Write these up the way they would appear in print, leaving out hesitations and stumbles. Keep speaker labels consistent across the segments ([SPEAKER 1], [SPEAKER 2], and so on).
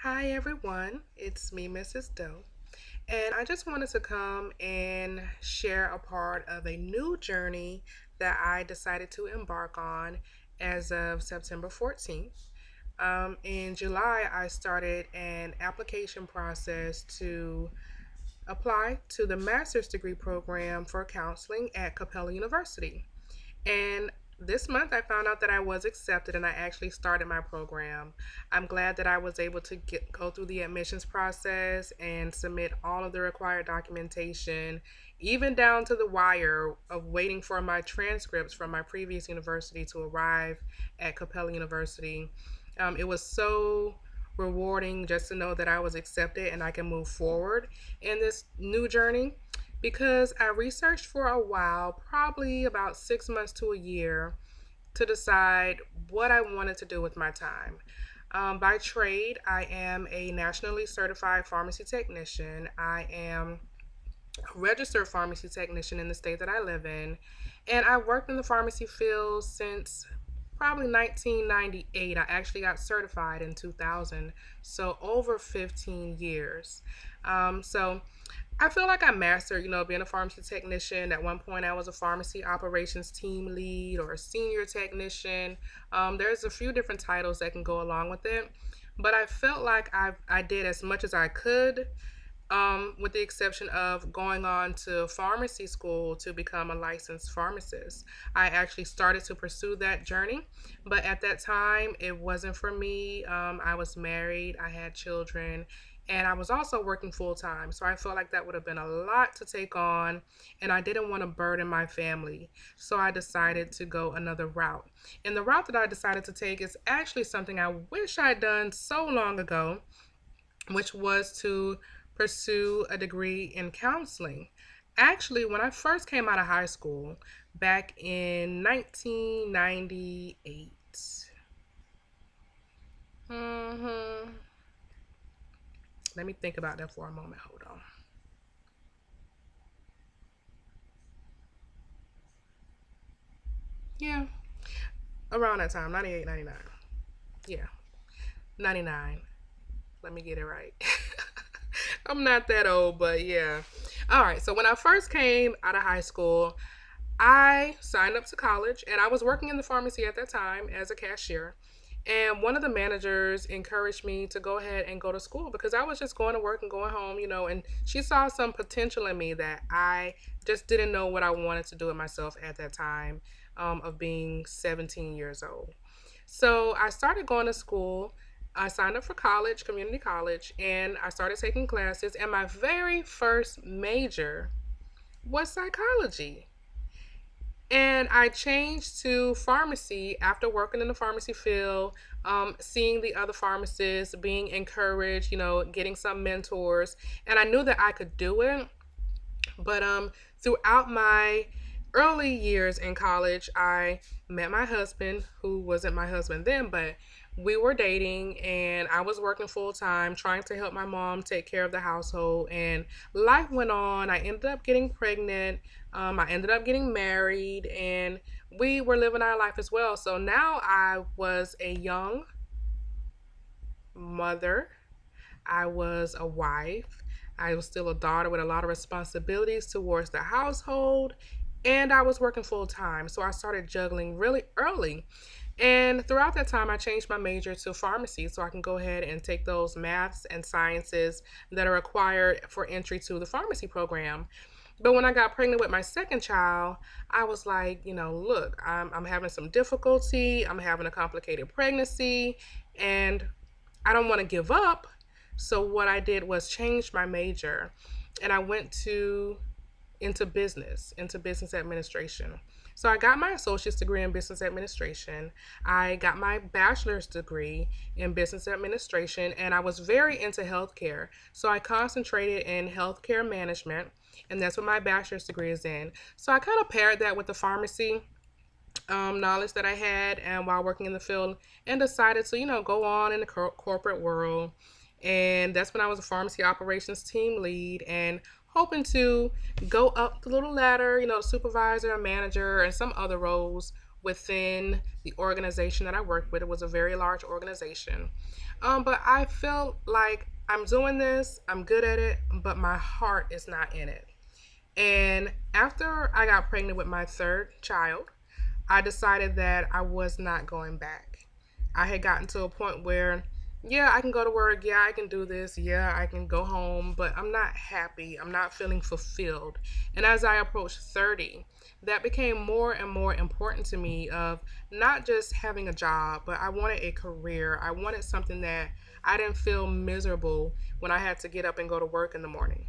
[SPEAKER 1] Hi everyone, it's me, Mrs. Doe, and I just wanted to come and share a part of a new journey that I decided to embark on as of September 14th. In July, I started an application process to apply to the master's degree program for counseling at Capella University. And this month, I found out that I was accepted and I actually started my program. I'm glad that I was able to go through the admissions process and submit all of the required documentation, even down to the wire of waiting for my transcripts from my previous university to arrive at Capella University. It was so rewarding just to know that I was accepted and I can move forward in this new journey because I researched for a while, probably about 6 months to a year, to decide what I wanted to do with my time. By trade, I am a nationally certified pharmacy technician. I am a registered pharmacy technician in the state that I live in, and I worked in the pharmacy field since probably 1998. I actually got certified in 2000, so over 15 years. So I feel like I mastered, being a pharmacy technician. At one point, I was a pharmacy operations team lead or a senior technician. There's a few different titles that can go along with it, but I felt like I did as much as I could, with the exception of going on to pharmacy school to become a licensed pharmacist. I actually started to pursue that journey, but at that time, it wasn't for me. I was married, I had children, and I was also working full time. So I felt like that would have been a lot to take on, and I didn't want to burden my family. So I decided to go another route. And the route that I decided to take is actually something I wish I'd done so long ago, which was to pursue a degree in counseling. Actually, when I first came out of high school back in 1998, hmm let me think about that for a moment. Hold on. Yeah, around that time, 98, 99. Yeah, 99. Let me get it right. I'm not that old, but yeah. All right, so when I first came out of high school, I signed up to college and I was working in the pharmacy at that time as a cashier. And one of the managers encouraged me to go ahead and go to school because I was just going to work and going home, and she saw some potential in me that I just didn't know what I wanted to do with myself at that time, of being 17 years old. So I started going to school. I signed up for college, community college, and I started taking classes. And my very first major was psychology. And I changed to pharmacy after working in the pharmacy field, seeing the other pharmacists, being encouraged, getting some mentors. And I knew that I could do it. But throughout my early years in college, I met my husband, who wasn't my husband then, but we were dating and I was working full time trying to help my mom take care of the household. And life went on. I ended up getting pregnant. I ended up getting married and we were living our life as well. So now I was a young mother, I was a wife. I was still a daughter with a lot of responsibilities towards the household, and I was working full time. So I started juggling really early. And throughout that time, I changed my major to pharmacy so I can go ahead and take those maths and sciences that are required for entry to the pharmacy program. But when I got pregnant with my second child, I was like, look, I'm having some difficulty. I'm having a complicated pregnancy, and I don't want to give up. So what I did was change my major and I went to into business administration. So I got my associate's degree in business administration. I got my bachelor's degree in business administration and I was very into healthcare. So I concentrated in healthcare management and that's what my bachelor's degree is in. So I kind of paired that with the pharmacy knowledge that I had and while working in the field and decided to, go on in the corporate world. And that's when I was a pharmacy operations team lead and hoping to go up the little ladder, supervisor, manager, and some other roles within the organization that I worked with. It was a very large organization. But I felt like I'm doing this, I'm good at it, but my heart is not in it. And after I got pregnant with my third child, I decided that I was not going back. I had gotten to a point where, yeah, I can go to work. Yeah, I can do this. Yeah, I can go home, but I'm not happy. I'm not feeling fulfilled. And as I approached 30, that became more and more important to me of not just having a job, but I wanted a career. I wanted something that I didn't feel miserable when I had to get up and go to work in the morning.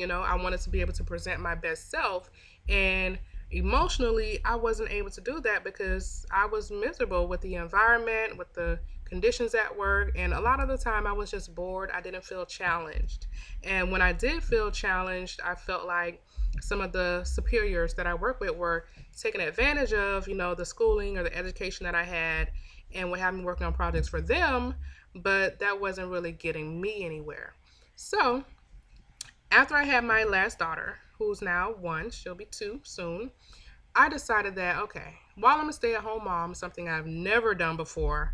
[SPEAKER 1] I wanted to be able to present my best self, and emotionally I wasn't able to do that because I was miserable with the environment, with the conditions at work, and a lot of the time I was just bored. I didn't feel challenged. And when I did feel challenged, I felt like some of the superiors that I work with were taking advantage of, the schooling or the education that I had, and would have me working on projects for them, but that wasn't really getting me anywhere. So after I had my last daughter, who's now one, she'll be two soon, I decided that, okay, while I'm a stay at home mom, something I've never done before,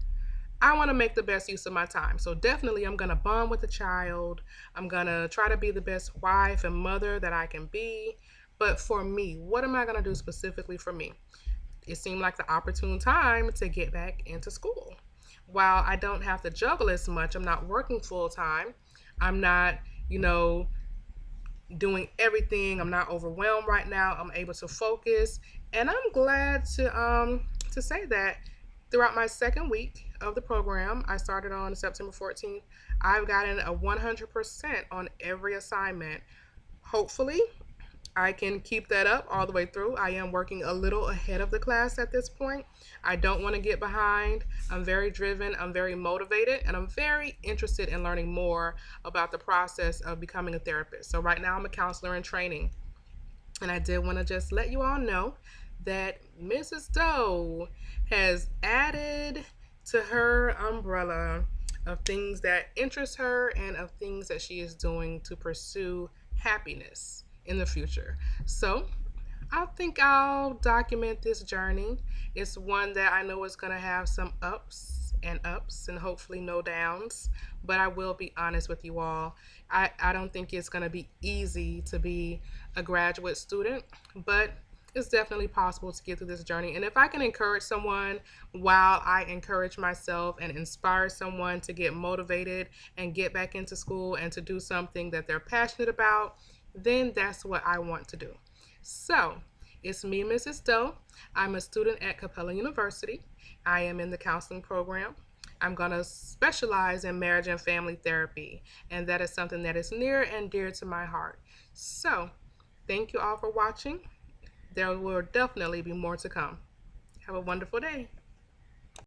[SPEAKER 1] I want to make the best use of my time. So definitely, I'm going to bond with the child. I'm going to try to be the best wife and mother that I can be. But for me, what am I going to do specifically for me? It seemed like the opportune time to get back into school. While I don't have to juggle as much, I'm not working full time. I'm not, you know, doing everything. I'm not overwhelmed right now. I'm able to focus, and I'm glad to say that throughout my second week of the program, I started on September 14th. I've gotten a 100% on every assignment. Hopefully, I can keep that up all the way through. I am working a little ahead of the class at this point. I don't want to get behind. I'm very driven, I'm very motivated, and I'm very interested in learning more about the process of becoming a therapist. So, right now, I'm a counselor in training. And I did want to just let you all know that Mrs. Doe has added to her umbrella of things that interest her and of things that she is doing to pursue happiness in the future. So I think I'll document this journey. It's one that I know is going to have some ups and hopefully no downs. But I will be honest with you all. I don't think it's going to be easy to be a graduate student, but it's definitely possible to get through this journey. And if I can encourage someone while I encourage myself and inspire someone to get motivated and get back into school and to do something that they're passionate about, then that's what I want to do. So, it's me, Mrs. Doe. I'm a student at Capella University. I am in the counseling program. I'm going to specialize in marriage and family therapy, and that is something that is near and dear to my heart. So, thank you all for watching. There will definitely be more to come. Have a wonderful day.